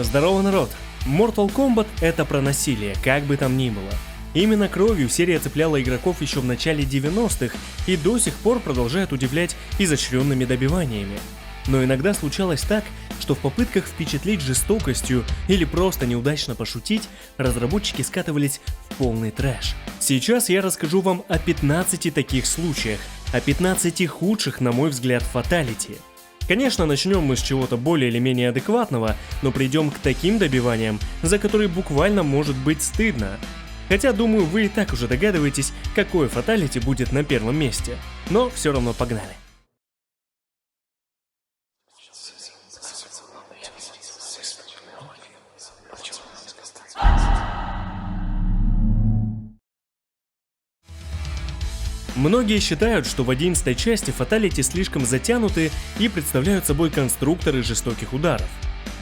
Здорово, народ! Mortal Kombat — это про насилие, как бы там ни было. Именно кровью серия цепляла игроков еще в начале 90-х и до сих пор продолжает удивлять изощренными добиваниями. Но иногда случалось так, что в попытках впечатлить жестокостью или просто неудачно пошутить, разработчики скатывались в полный трэш. Сейчас я расскажу вам о 15 таких случаях, о 15 худших, на мой взгляд, фаталити. Конечно, начнем мы с чего-то более или менее адекватного, но придем к таким добиваниям, за которые буквально может быть стыдно. Хотя, думаю, вы и так уже догадываетесь, какое фаталити будет на первом месте. Но все равно погнали. Многие считают, что в 11 части фаталити слишком затянуты и представляют собой конструкторы жестоких ударов.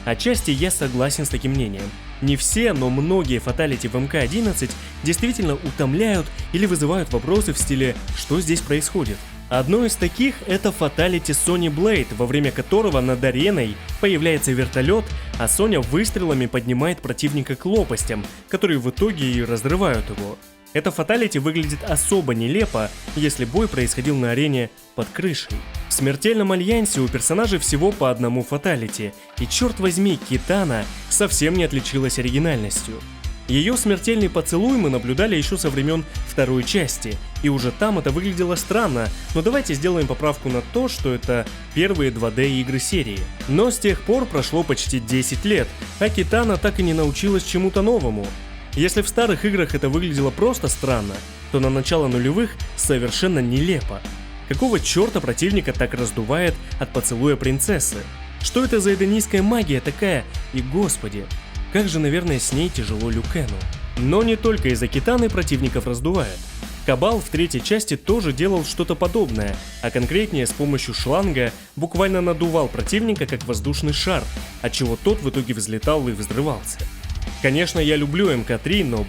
Отчасти я согласен с таким мнением. Не все, но многие фаталити в МК-11 действительно утомляют или вызывают вопросы в стиле «что здесь происходит?». Одно из таких — это фаталити Сони Блейд, во время которого над ареной появляется вертолет, а Соня выстрелами поднимает противника к лопастям, которые в итоге и разрывают его. Это фаталити выглядит особо нелепо, если бой происходил на арене под крышей. В смертельном альянсе у персонажей всего по одному фаталити, и черт возьми, Китана совсем не отличилась оригинальностью. Ее смертельный поцелуй мы наблюдали еще со времен второй части, и уже там это выглядело странно, но давайте сделаем поправку на то, что это первые 2D игры серии. Но с тех пор прошло почти 10 лет, а Китана так и не научилась чему-то новому. Если в старых играх это выглядело просто странно, то на начало нулевых совершенно нелепо. Какого черта противника так раздувает от поцелуя принцессы? Что это за эдонийская магия такая? И господи, как же, наверное, с ней тяжело Лю Кэну. Но не только из-за Китаны противников раздувает. Кабал в третьей части тоже делал что-то подобное, а конкретнее с помощью шланга буквально надувал противника как воздушный шар, отчего тот в итоге взлетал и взрывался. Конечно, я люблю МК-3, но,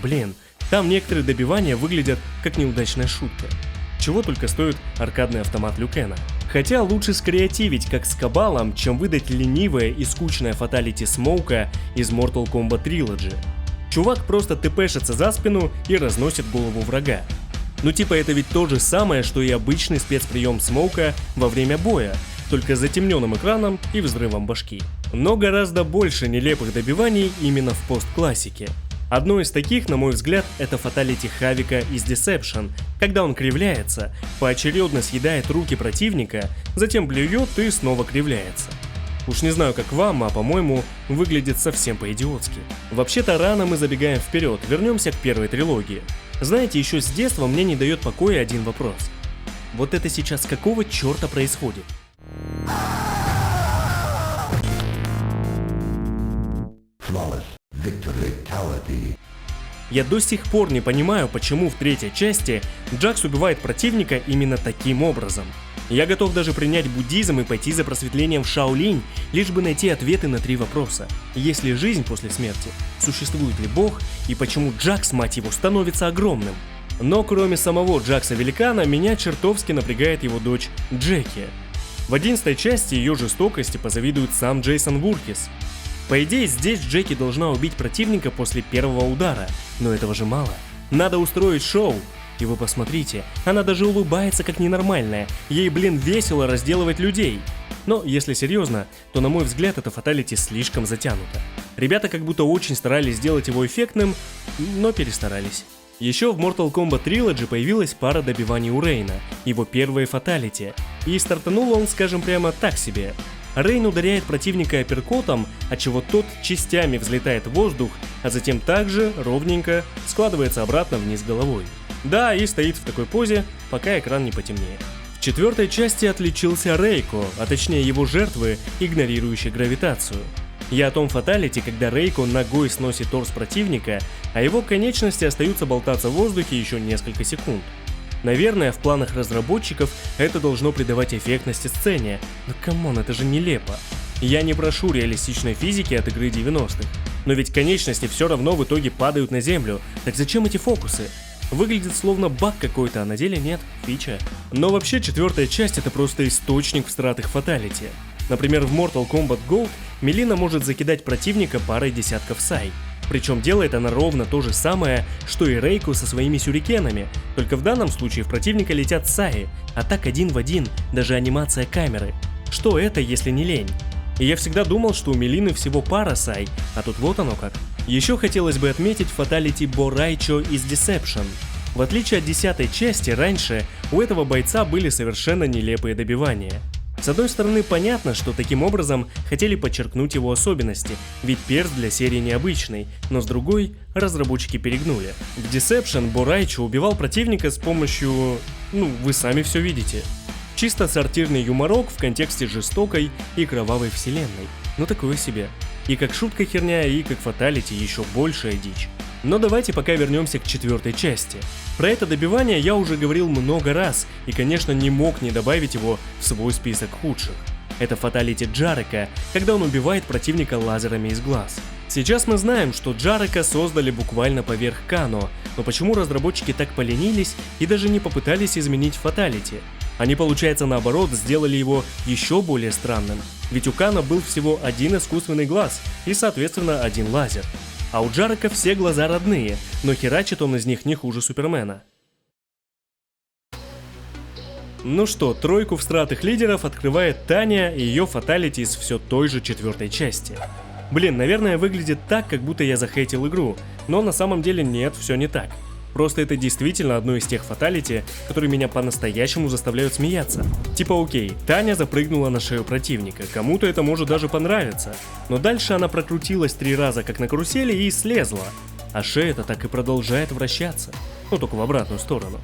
там некоторые добивания выглядят как неудачная шутка. Чего только стоит аркадный автомат Лю Кэна. Хотя лучше скреативить как с Кабалом, чем выдать ленивое и скучное фаталити Смоука из Mortal Kombat Trilogy. Чувак просто тпшится за спину и разносит голову врага. Ну типа это ведь то же самое, что и обычный спецприем Смоука во время боя, только с затемненным экраном и взрывом башки. Но гораздо больше нелепых добиваний именно в постклассике. Одно из таких, на мой взгляд, это фаталити Хавика из Deception, когда он кривляется, поочередно съедает руки противника, затем блюет и снова кривляется. Уж не знаю как вам, а по-моему, выглядит совсем по-идиотски. Вообще-то рано мы забегаем вперед, вернемся к первой трилогии. Знаете, еще с детства мне не дает покоя один вопрос. Вот это сейчас какого черта происходит? Я до сих пор не понимаю, почему в третьей части Джакс убивает противника именно таким образом. Я готов даже принять буддизм и пойти за просветлением в Шаолинь, лишь бы найти ответы на 3 вопроса. Есть ли жизнь после смерти? Существует ли Бог? И почему Джакс, мать его, становится огромным? Но кроме самого Джакса-великана, меня чертовски напрягает его дочь Джеки. В 11 части ее жестокости позавидует сам Джейсон Вуркис. По идее, здесь Джеки должна убить противника после первого удара, но этого же мало. Надо устроить шоу. И вы посмотрите, она даже улыбается как ненормальная, ей, весело разделывать людей. Но, если серьезно, то на мой взгляд это фаталити слишком затянуто. Ребята как будто очень старались сделать его эффектным, но перестарались. Еще в Mortal Kombat Trilogy появилась пара добиваний у Рейна, его первое фаталити, и стартанул он, скажем прямо, так себе. Рейн ударяет противника апперкотом, отчего тот частями взлетает в воздух, а затем также, ровненько, складывается обратно вниз головой. Да, и стоит в такой позе, пока экран не потемнеет. В 4 части отличился Рейко, а точнее его жертвы, игнорирующие гравитацию. Я о том фаталити, когда Рейко ногой сносит торс противника, а его конечности остаются болтаться в воздухе еще несколько секунд. Наверное, в планах разработчиков это должно придавать эффектности сцене, но камон, это же нелепо. Я не прошу реалистичной физики от игры 90-х, но ведь конечности все равно в итоге падают на землю, так зачем эти фокусы? Выглядит словно баг какой-то, а на деле нет, фича. Но вообще 4 часть это просто источник всратых фаталити. Например, в Mortal Kombat Gold Милина может закидать противника парой десятков сай. Причем делает она ровно то же самое, что и Рейку со своими сюрикенами, только в данном случае в противника летят саи, а так один в один, даже анимация камеры. Что это, если не лень? И я всегда думал, что у Милины всего пара сай, а тут вот оно как. Еще хотелось бы отметить фаталити Бо Райчо из Deception. В отличие от 10-й части, раньше у этого бойца были совершенно нелепые добивания. С одной стороны, понятно, что таким образом хотели подчеркнуть его особенности, ведь перс для серии необычный, но с другой, разработчики перегнули. В Deception Бо Райчо убивал противника с помощью... вы сами все видите. Чисто сортирный юморок в контексте жестокой и кровавой вселенной. Такое себе. И как шутка херня, и как фаталити еще большая дичь. Но давайте пока вернемся к 4-й части. Про это добивание я уже говорил много раз, и конечно не мог не добавить его в свой список худших. Это фаталити Джарека, когда он убивает противника лазерами из глаз. Сейчас мы знаем, что Джарека создали буквально поверх Кано, но почему разработчики так поленились и даже не попытались изменить фаталити? Они, получается, наоборот, сделали его еще более странным, ведь у Кано был всего один искусственный глаз и, соответственно, один лазер. А у Джарека все глаза родные, но херачит он из них не хуже Супермена. Ну что, тройку встратых лидеров открывает Таня и ее фаталити из все той же 4-й части. Наверное, выглядит так, как будто я захейтил игру, но на самом деле нет, все не так. Просто это действительно одно из тех фаталити, которые меня по-настоящему заставляют смеяться. Типа окей, Таня запрыгнула на шею противника, кому-то это может даже понравиться. Но дальше она прокрутилась 3 раза как на карусели и слезла. А шея-то так и продолжает вращаться. Только в обратную сторону.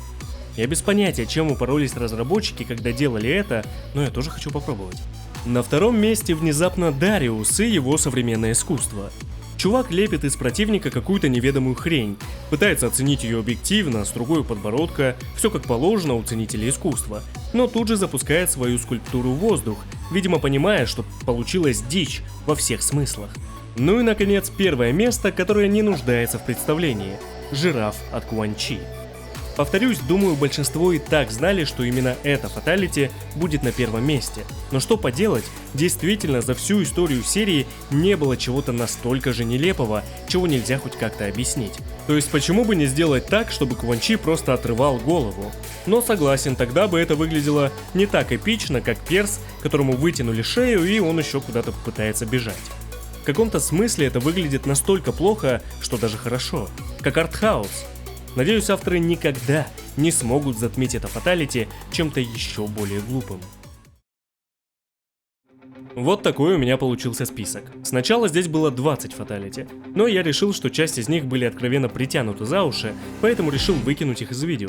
Я без понятия, чем упоролись разработчики, когда делали это, но я тоже хочу попробовать. На 2-м месте внезапно Дариус и его современное искусство. Чувак лепит из противника какую-то неведомую хрень, пытается оценить ее объективно, с другой у подбородка, все как положено у ценителей искусства, но тут же запускает свою скульптуру в воздух, видимо понимая, что получилась дичь во всех смыслах. Ну и наконец 1-е место, которое не нуждается в представлении – жираф от Куан Чи. Повторюсь, думаю, большинство и так знали, что именно эта фаталити будет на 1-м месте. Но что поделать, действительно за всю историю серии не было чего-то настолько же нелепого, чего нельзя хоть как-то объяснить. То есть почему бы не сделать так, чтобы Куан Чи просто отрывал голову? Но согласен, тогда бы это выглядело не так эпично, как перс, которому вытянули шею и он еще куда-то пытается бежать. В каком-то смысле это выглядит настолько плохо, что даже хорошо, как артхаус. Надеюсь, авторы никогда не смогут затмить это фаталити чем-то еще более глупым. Вот такой у меня получился список. Сначала здесь было 20 фаталити, но я решил, что часть из них были откровенно притянуты за уши, поэтому решил выкинуть их из видео.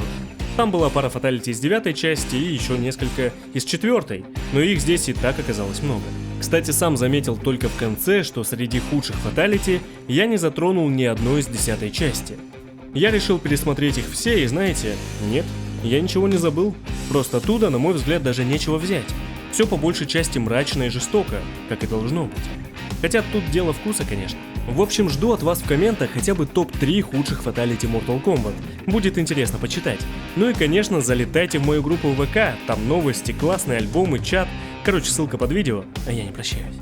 Там была пара фаталити из 9-й части и еще несколько из 4-й, но их здесь и так оказалось много. Кстати, сам заметил только в конце, что среди худших фаталити я не затронул ни одной из 10-й части. Я решил пересмотреть их все и знаете, нет, я ничего не забыл, просто оттуда, на мой взгляд, даже нечего взять. Все по большей части мрачно и жестоко, как и должно быть. Хотя тут дело вкуса, конечно. В общем, жду от вас в комментах хотя бы топ-3 худших фаталити Mortal Kombat. Будет интересно почитать. Ну и, конечно, залетайте в мою группу ВК, там новости, классные альбомы, чат. Короче, ссылка под видео, а я не прощаюсь.